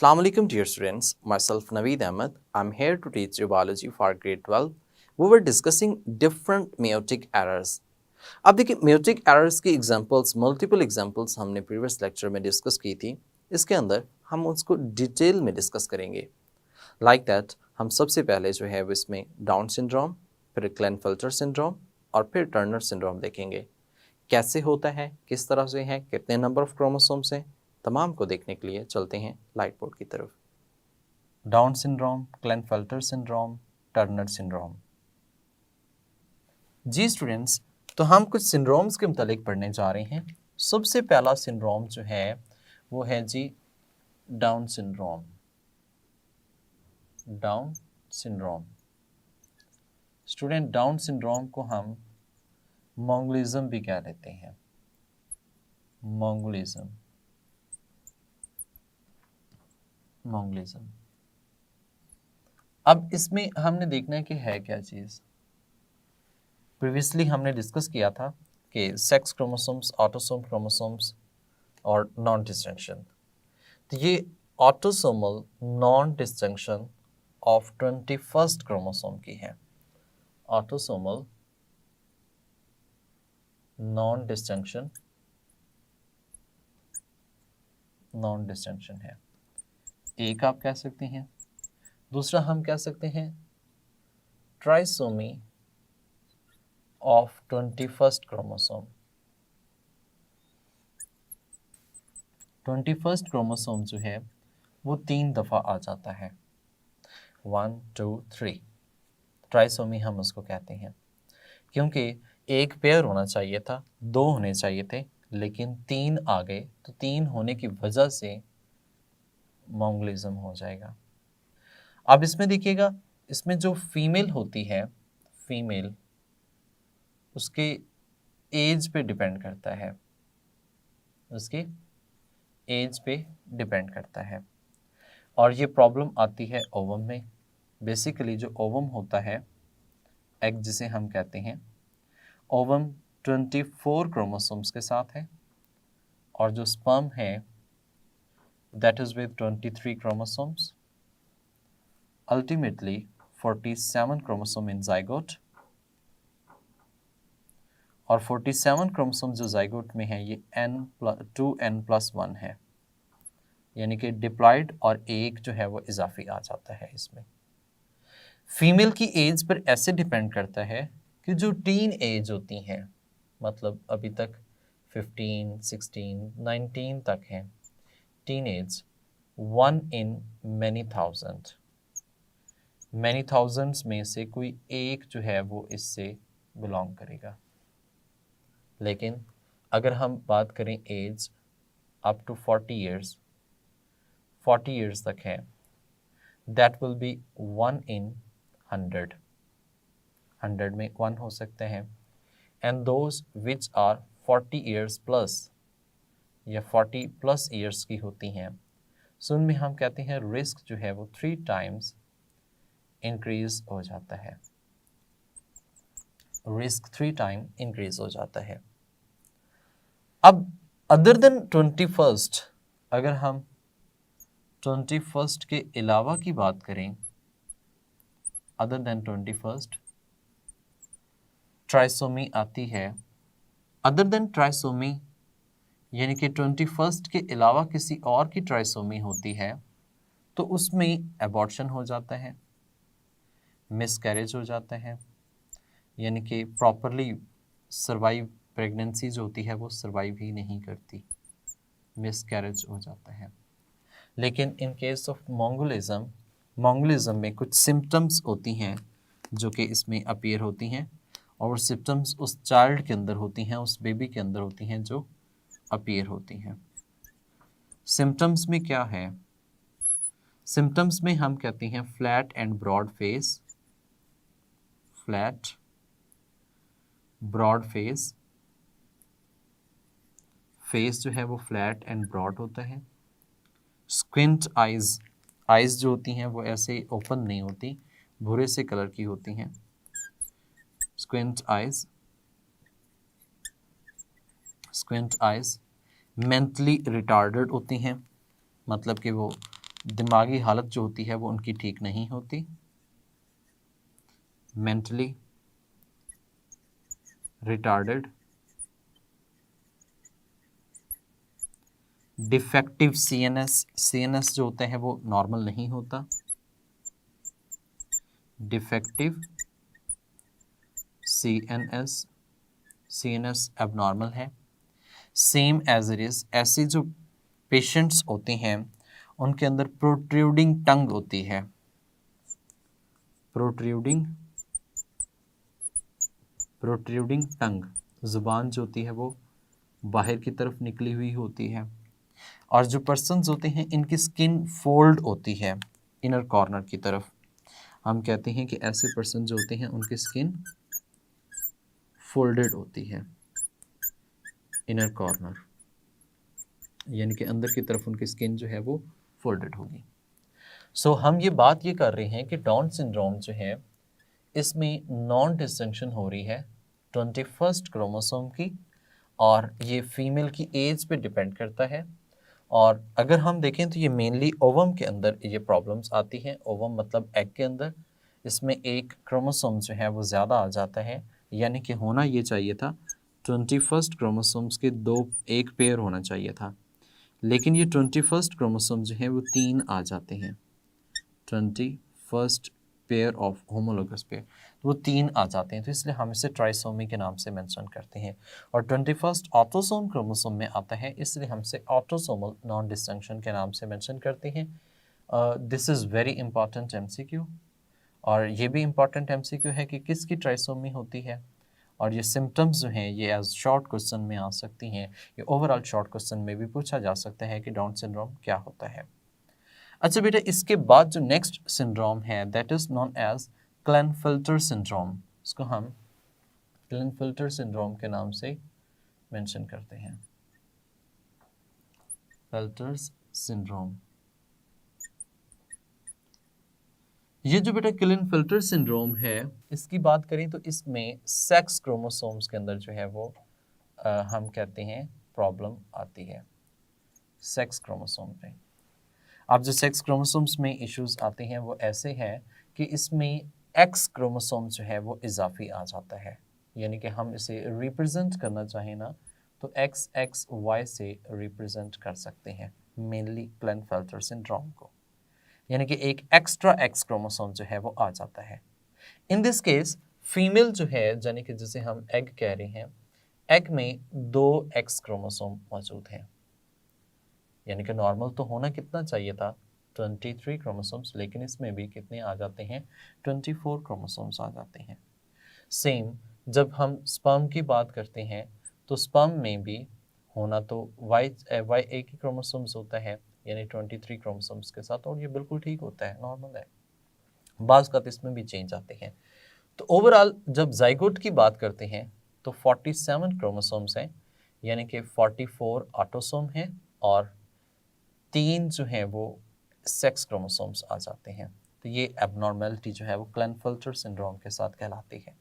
Assalamu alaikum dear students, myself Naveed Ahmed. I'm here to teach you biology for grade 12. We were discussing different meiotic errors. अब देखिए meiotic errors की examples, multiple examples हमने previous lecture में discuss की थी. इसके अंदर हम उसको डिटेल में डिस्कस करेंगे. Like that, हम सबसे पहले जो है वो इसमें डाउन सिंड्रोम, फिर क्लेनफेल्टर सिंड्रोम और फिर टर्नर सिंड्रोम देखेंगे. कैसे होता है, किस तरह से है, कितने नंबर ऑफ क्रोमोसोम्स हैं, तमाम को देखने के लिए चलते हैं लाइट बोर्ड की तरफ. Down syndrome, Klinefelter syndrome, Turner syndrome. जी स्टूडेंट्स, तो हम कुछ सिंड्रोम्स के मुतालिक पढ़ने जा रहे हैं. सबसे पहला सिंड्रोम जो है वो है जी Down syndrome. Down syndrome student, Down syndrome को हम मोंगोलिज्म भी कह लेते हैं. मोंगोलिज्म. अब इसमें हमने देखना है कि है क्या चीज़. प्रीवियसली हमने डिस्कस किया था कि सेक्स क्रोमोसोम्स, ऑटोसोम क्रोमोसोम्स और नॉन डिस्टिंक्शन. तो ये autosomal non distinction of 21st chromosome की है. ऑटोसोमल नॉन डिस्टिंक्शन है. एक आप कह सकते हैं. दूसरा हम कह सकते हैं trisomy of 21st chromosome. 21st chromosome जो है वो 3 दफ़ा आ जाता है. 1 2 3 ट्राइसोमी हम उसको कहते हैं, क्योंकि एक पेयर होना चाहिए था, 2 होने चाहिए थे, लेकिन 3 आ गए, तो 3 होने की वजह से मोंगोलिज्म हो जाएगा. अब इसमें देखिएगा, इसमें जो फीमेल होती है, फीमेल उसके एज पे डिपेंड करता है. उसकी एज पे डिपेंड करता है. और ये प्रॉब्लम आती है ओवम में. बेसिकली जो ओवम होता है, एग जिसे हम कहते हैं, ओवम 24 क्रोमोसोम्स के साथ है, और जो स्पर्म है that is with 23 chromosomes. Ultimately 47 chromosome in zygote, और 47 क्रोमोसोम जो zygote में है ये 2n+1 है, यानी कि डिप्लॉयड, और एक जो है वो इजाफी आ जाता है इसमें. फीमेल की एज पर ऐसे डिपेंड करता है कि जो टीन एज होती हैं, मतलब अभी तक 15, 16, 19 तक हैं, teen age, 1 in many thousand. Many thousands में से कोई एक जो है वो इससे बिलोंग करेगा. लेकिन अगर हम बात करें एज अप टू 40 ईयर्स तक है, दैट विल बी 1 in 100. 100 में 1 हो सकते हैं. And those which are 40 years plus, या 40+ ईयर्स की होती हैं, सो उनमें हम कहते हैं रिस्क जो है वो 3 times इंक्रीज हो जाता है. रिस्क 3 टाइम इंक्रीज हो जाता है. अब अदर देन 21st, अगर हम 21st के अलावा की बात करें, अदर देन 21st ट्राइसोमी आती है. अदर देन ट्राइसोमी यानी कि 21st के अलावा किसी और की ट्राइसोमी होती है, तो उसमें एबॉर्शन हो जाता है, मिसकैरेज हो जाता है, यानी कि प्रॉपरली सर्वाइव, प्रेगनेंसी जो होती है वो सर्वाइव ही नहीं करती, मिसकैरेज हो जाता है. लेकिन इन केस ऑफ मोंगोलिज्म में कुछ सिम्टम्स होती हैं जो कि इसमें अपीयर होती हैं, और वो सिम्टम्स उस चाइल्ड के अंदर होती हैं, उस बेबी के अंदर होती हैं जो अपीयर होती हैं. सिम्टम्स में क्या है? सिम्टम्स में हम कहते हैं flat and broad face. Flat broad face जो है वो फ्लैट एंड ब्रॉड होता है. स्क्विंट आइज जो होती हैं वो ऐसे ओपन नहीं होती, भूरे से कलर की होती हैं. स्क्विंट आइज मेंटली रिटार्डेड होती हैं, मतलब कि वो दिमागी हालत जो होती है वो उनकी ठीक नहीं होती, मेंटली रिटार्डेड, डिफेक्टिव सीएनएस जो होते हैं वो नॉर्मल नहीं होता, डिफेक्टिव सीएनएस एबनॉर्मल है। सेम एज इट इज, ऐसे जो पेशेंट्स होते हैं उनके अंदर प्रोट्रूडिंग टंग होती है, प्रोट्रूडिंग टंग, जुबान जो होती है वो बाहर की तरफ निकली हुई होती है। और जो पर्सन्स होते हैं इनकी स्किन फोल्ड होती है इनर कॉर्नर की तरफ। हम कहते हैं कि ऐसे पर्सन जो होते हैं उनकी स्किन फोल्डेड होती है इनर कॉर्नर, यानी कि अंदर की तरफ उनकी स्किन जो है वो फोल्डेड होगी। सो हम ये बात ये कर रहे हैं कि डाउन सिंड्रोम जो है इसमें नॉन डिस्टिंक्शन हो रही है 21st क्रोमोसोम की, और ये फीमेल की एज पे डिपेंड करता है। और अगर हम देखें तो ये मेनली ओवम के अंदर ये प्रॉब्लम्स आती हैं। ओवम मतलब एग के अंदर, इसमें एक क्रोमोसोम जो है वो ज़्यादा आ जाता है, यानी कि होना ये चाहिए था 21st क्रोमोसोम्स के एक पेयर होना चाहिए था, लेकिन ये 21st क्रोमोसोम जो है वो 3 आ जाते हैं। 21st pair of homologous pair, वो 3 आ जाते हैं, तो इसलिए हम इसे ट्राइसोमी के नाम से मेंशन करते हैं। और 21st ऑटोसोम क्रोमोसोम में आता है, इसलिए हम इसे ऑटोसोमल नॉन डिस्टिंक्शन के नाम से मेंशन करते हैं। This is very important MCQ, और ये भी इंपॉर्टेंट एमसीक्यू है कि किसकी ट्राइसोमी होती है। और ये सिम्टम्स जो हैं ये एज शॉर्ट क्वेश्चन में आ सकती हैं, ये ओवरऑल शॉर्ट क्वेश्चन में भी पूछा जा सकता है कि डाउन सिंड्रोम क्या होता है। अच्छा बेटा, इसके बाद जो नेक्स्ट सिंड्रोम है that is known as Klinefelter syndrome. इसको हम क्लेनफिल्टर सिंड्रोम के नाम से मेंशन करते हैं, फिल्टर्स सिंड्रोम। ये जो बेटा क्लेनफिल्टर सिंड्रोम है, इसकी बात करें तो इसमें सेक्स क्रोमोसोम्स के अंदर जो है वो हम कहते हैं प्रॉब्लम आती है सेक्स क्रोमोसोम पे। अब जो सेक्स क्रोमोसोम्स में इश्यूज आते हैं वो ऐसे हैं कि इसमें एक्स क्रोमोसोम जो है वो इजाफी आ जाता है, यानी कि हम इसे रिप्रेजेंट करना चाहें ना तो एक्स एक्स वाई से रिप्रेजेंट कर सकते हैं मेनली क्लेनफेल्टर सिंड्रोम को, यानी कि एक एक्स्ट्रा एक्स क्रोमोसोम जो है वो आ जाता है। इन दिस केस फीमेल जो है, यानी कि जिसे हम एग कह रहे हैं, एग में 2 एक्स क्रोमोसोम मौजूद हैं, यानी कि नॉर्मल तो होना कितना चाहिए था 23 क्रोमोसोम्स, लेकिन इसमें भी कितने आ जाते हैं 24 क्रोमोसोम्स आ जाते हैं। सेम जब हम स्पर्म की बात करते हैं तो स्पर्म में भी होना तो वाई एक ही क्रोमोसोम्स होता है, यानी 23 क्रोमोसोम्स के साथ, और ये बिल्कुल ठीक होता है, नॉर्मल है। बाज़ का इसमें भी चेंज आते हैं। तो ओवरऑल जब जाइगोट की बात करते हैं तो 47 क्रोमोसोम्स हैं, यानी कि 44 ऑटोसोम हैं और 3 जो हैं वो सेक्स क्रोमोसोम्स आ जाते हैं। तो ये एबनॉर्मेलिटी जो है वो क्लेनफिल्टर सिंड्रोम के साथ कहलाती है,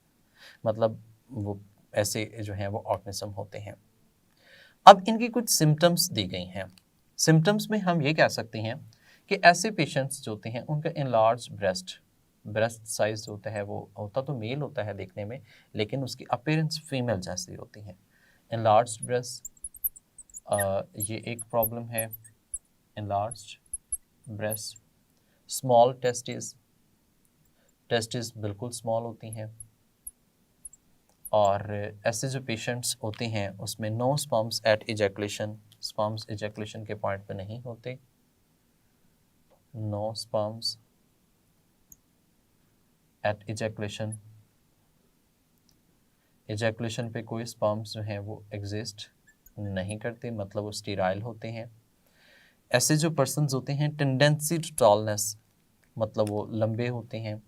मतलब वो ऐसे जो हैं वो ऑर्गेनिज्म होते हैं। अब इनकी कुछ सिम्टम्स दी गई हैं। सिम्टम्स में हम ये कह सकते हैं कि ऐसे पेशेंट्स जो होते हैं उनका इनलार्ज ब्रेस्ट साइज होता है, वो होता तो मेल होता है देखने में, लेकिन उसकी अपीयरेंस फीमेल जैसी होती है। इनलार्ज ब्रेस्ट, ये एक प्रॉब्लम है। इनलार्ज ब्रेस्ट, स्मॉल टेस्टिस बिल्कुल स्मॉल होती हैं, और ऐसे जो पेशेंट्स होते हैं उसमें no sperms at ejaculation, sperms ejaculation के पॉइंट पे नहीं होते, no sperms at ejaculation, ejaculation पे कोई स्पर्म्स जो हैं वो एग्जिस्ट नहीं करते, मतलब वो स्टीराइल होते हैं। ऐसे जो पर्सन्स होते हैं टेंडेंसी टू टॉलनेस, मतलब वो लंबे होते हैं,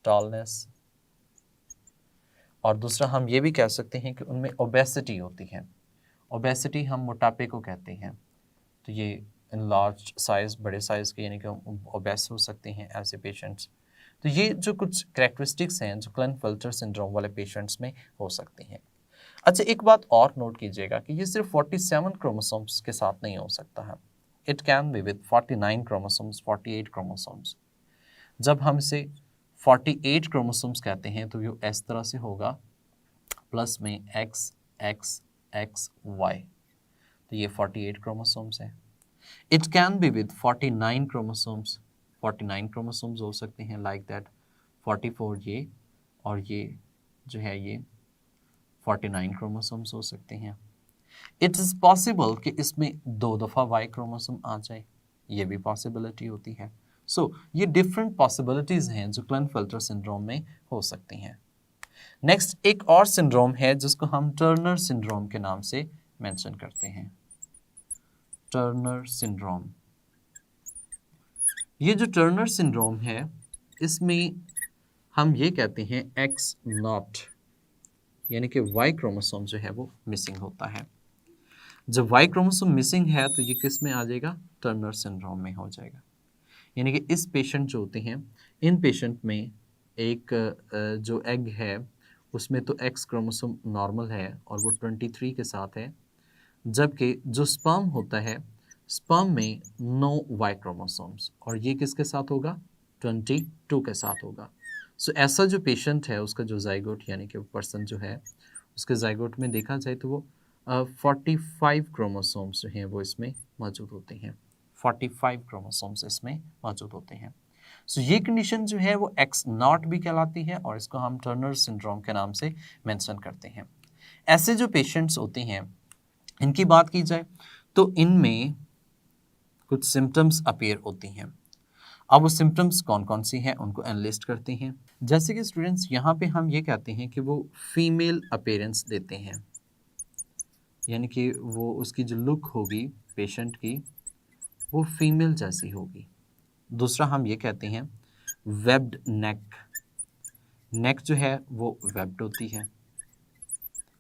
टॉलनेस। और दूसरा हम ये भी कह सकते हैं कि उनमें ओबेसिटी होती है। ओबेसिटी हम मोटापे को कहते हैं, तो ये इन लार्ज साइज़, बड़े साइज़ के, यानी कि ओबेस हो सकते हैं ऐसे पेशेंट्स। तो ये जो कुछ कैरेक्टरिस्टिक्स हैं जो क्लेनफिल्टर सिंड्रोम वाले पेशेंट्स में हो सकती हैं। अच्छा, एक बात और नोट कीजिएगा कि ये सिर्फ 47 क्रोमोसोम्स के साथ नहीं हो सकता है, it can be with 49 chromosomes, 48 chromosomes. जब हम इसे 48 क्रोमोसोम्स कहते हैं तो ये इस तरह से होगा, प्लस में एक्स एक्स एक्स वाई, तो ये 48 क्रोमोसोम्स है। It can be with 49 chromosomes, 49 chromosomes हो सकते हैं लाइक दैट, 44 ये और ये जो है ये 49 क्रोमोसोम्स हो सकते हैं। इट इज़ पॉसिबल कि इसमें 2 दफ़ा वाई क्रोमोसोम आ जाए, ये भी पॉसिबिलिटी होती है। सो ये डिफरेंट पॉसिबिलिटीज़ हैं जो क्लिनेफेल्टर सिंड्रोम में हो सकती हैं। नेक्स्ट एक और सिंड्रोम है जिसको हम टर्नर सिंड्रोम के नाम से मेंशन करते हैं, टर्नर सिंड्रोम। ये जो टर्नर सिंड्रोम है इसमें हम ये कहते हैं एक्स नॉट, यानी कि वाई क्रोमोसोम जो है वो मिसिंग होता है। जब वाई क्रोमोसोम मिसिंग है तो ये किस में आ जाएगा, टर्नर सिंड्रोम में हो जाएगा। यानी कि इस पेशेंट जो होते हैं, इन पेशेंट में एक जो एग है उसमें तो एक्स क्रोमोसोम नॉर्मल है और वो 23 के साथ है, जबकि जो स्पर्म होता है, स्पर्म में 9 वाई क्रोमोसोम्स, और ये किसके साथ होगा, 22 के साथ होगा। सो ऐसा जो पेशेंट है उसका जो जाइगोट यानी कि पर्सन जो है उसके जाइगोट में देखा जाए तो वो 45 क्रोमोसोम्स जो हैं वो इसमें मौजूद होते हैं, 45 क्रोमोसोम्स इसमें मौजूद होते हैं। सो ये कंडीशन जो है वो एक्स नॉट भी कहलाती है और इसको हम टर्नर सिंड्रोम के नाम से मेंशन करते हैं। ऐसे जो पेशेंट्स होते हैं इनकी बात की जाए तो इनमें कुछ सिम्टम्स अपीयर होती हैं। अब वो सिम्टम्स कौन कौन सी हैं उनको एनालिस्ट करते हैं। जैसे कि स्टूडेंट्स यहाँ पे हम ये कहते हैं कि वो फीमेल अपीयरेंस देते हैं, यानी कि वो उसकी जो लुक होगी पेशेंट की वो फीमेल जैसी होगी। दूसरा हम ये कहते हैं वेब्ड नेक, नेक जो है वो वेब्ड होती है,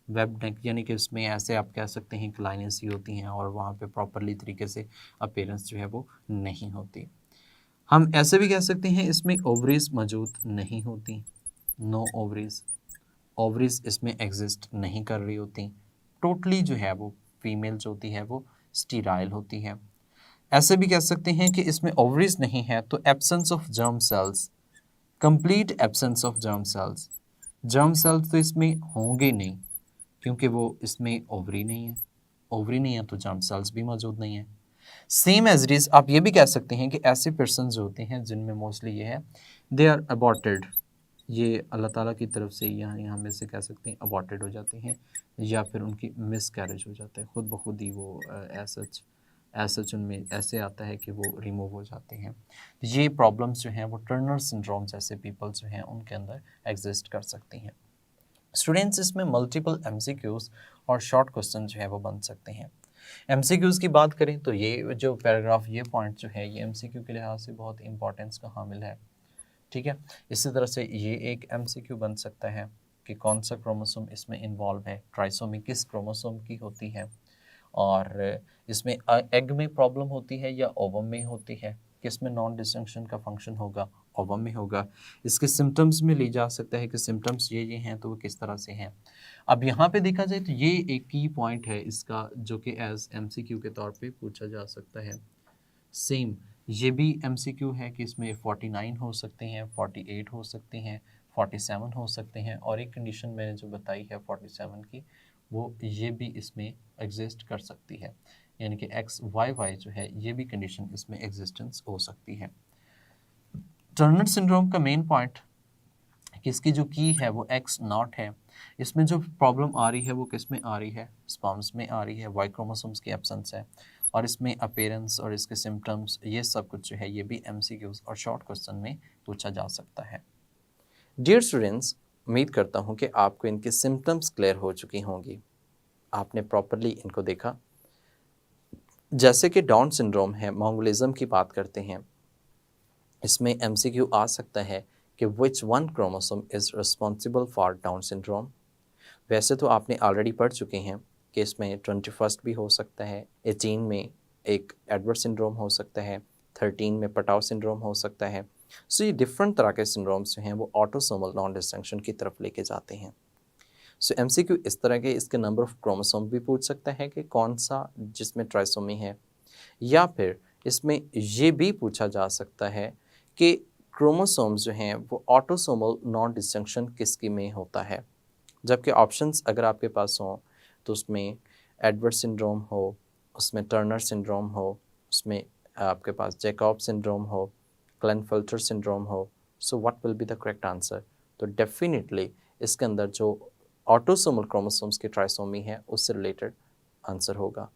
वेब नेक यानी कि उसमें ऐसे आप कह सकते हैं कि लाइनें सी होती हैं और वहाँ पे प्रॉपरली तरीके से अपीयरेंस जो है वो नहीं होती। हम ऐसे भी कह सकते हैं इसमें ओवरीज मौजूद नहीं होती, नो ओवरीज, ओवरीज इसमें एग्जिस्ट नहीं कर रही होती, टोटली जो है वो फीमेल जो होती है वो स्टीराइल होती है। ऐसे भी कह सकते हैं कि इसमें ओवरीज नहीं है तो absence of germ cells, complete absence of germ cells, germ cells तो इसमें होंगे नहीं क्योंकि वो इसमें ओवरी नहीं है, ओवरी नहीं है तो जर्म सेल्स भी मौजूद नहीं है। सेम एज इट इज आप ये भी कह सकते हैं कि ऐसे पर्सन जो होते हैं जिनमें मोस्टली ये है दे आर अबॉर्टेड, ये अल्लाह ताला की तरफ से यहाँ में से कह सकते हैं अबॉर्टेड हो जाते हैं या फिर उनकी मिस कैरेज हो जाता है, खुद ब खुद ही वो एज उनमें ऐसे आता है कि वो रिमूव हो जाते हैं। ये प्रॉब्लम्स जो हैं वो टर्नर सिंड्रोम जैसे पीपल जो हैं उनके अंदर एग्जिस्ट कर सकती हैं। स्टूडेंट्स इसमें मल्टीपल एमसीक्यूज और शॉर्ट क्वेश्चन जो है वो बन सकते हैं। एमसीक्यूज की बात करें तो ये जो पैराग्राफ ये पॉइंट जो है ये एमसीक्यू के लिहाज से बहुत इंपॉर्टेंस का हामिल है, ठीक है। इसी तरह से ये एक एमसीक्यू बन सकता है कि कौन सा क्रोमोसोम इसमें इन्वॉल्व है, ट्राइसोमी किस क्रोमोसोम की होती है, और इसमें एग में प्रॉब्लम होती है या ओवम में होती है, किस में नॉन डिस्टिंक्शन का फंक्शन होगा, ओवम में होगा। इसके सिम्टम्स में ली जा सकता है कि सिम्टम्स ये हैं तो वो किस तरह से हैं। अब यहाँ पे देखा जाए तो ये एक की पॉइंट है इसका जो कि एज एमसीक्यू के तौर पे पूछा जा सकता है। सेम ये भी एमसीक्यू है कि इसमें 49 हो सकते हैं, 48 हो सकते हैं, 47 हो सकते हैं, और एक कंडीशन मैंने जो बताई है 47 की वो ये भी इसमें एग्जिस्ट कर सकती है, यानी कि एक्स वाई वाई जो है ये भी कंडीशन इसमें एग्जिस्टेंस हो सकती है। टर्नर सिंड्रोम का मेन पॉइंट कि इसकी जो की है वो एक्स नॉट है, इसमें जो प्रॉब्लम आ रही है वो किस में आ रही है, स्पर्म्स में आ रही है, वाई क्रोमोसोम्स की एब्सेंस है, और इसमें अपीयरेंस और इसके सिम्टम्स ये सब कुछ जो है ये भी एमसीक्यूज और शॉर्ट क्वेश्चन में पूछा जा सकता है। डियर स्टूडेंट्स, उम्मीद करता हूँ कि आपको इनके सिम्टम्स क्लियर हो चुकी होंगी, आपने प्रॉपरली इनको देखा। जैसे कि डाउन सिंड्रोम है, मंगोलिज्म की बात करते हैं, इसमें एमसीक्यू आ सकता है कि which one chromosome is responsible for down syndrome. वैसे तो आपने ऑलरेडी पढ़ चुके हैं कि इसमें 21 भी हो सकता है, 18 में एक एडवर्ड सिंड्रोम हो सकता है, 13 में पटाव सिंड्रोम हो सकता है। सो ये डिफरेंट तरह के सिंड्रोम्स जो हैं वो ऑटोसोमल नॉन डिस्टिंक्शन की तरफ लेके जाते हैं। सो एमसीक्यू इस तरह के इसके नंबर ऑफ क्रोमोसोम भी पूछ सकता है कि कौन सा जिसमें ट्राइसोमी है, या फिर इसमें ये भी पूछा जा सकता है कि क्रोमोसोम्स जो हैं वो ऑटोसोमल नॉन डिस्जंक्शन किसकी में होता है। जबकि ऑप्शंस अगर आपके पास हों तो उसमें एडवर्ड सिंड्रोम हो, उसमें टर्नर सिंड्रोम हो, उसमें आपके पास जैकब सिंड्रोम हो, क्लेनफेल्टर सिंड्रोम हो, so what will be the correct answer. तो डेफिनेटली इसके अंदर जो ऑटोसोमल क्रोमोसोम्स की ट्राइसोमी है उससे रिलेटेड आंसर होगा,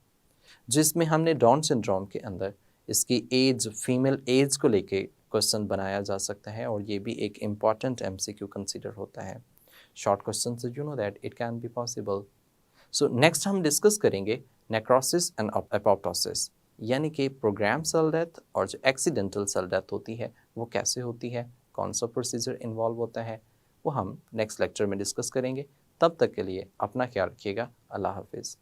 जिसमें हमने डाउन सिंड्रोम के अंदर इसकी एज, फीमेल एज को लेके क्वेश्चन बनाया जा सकता है और ये भी एक इम्पॉर्टेंट एमसीक्यू कंसीडर होता है। शॉर्ट क्वेश्चन से you know that it can be possible. So next हम डिस्कस करेंगे नेक्रोसिस एंड एपोप्टोसिस, यानी कि प्रोग्राम सेल डेथ और जो एक्सीडेंटल सेल डेथ होती है वो कैसे होती है, कौन सा प्रोसीजर इन्वॉल्व होता है, वो हम नेक्स्ट लेक्चर में डिस्कस करेंगे। तब तक के लिए अपना ख्याल रखिएगा। अल्लाह हाफिज़।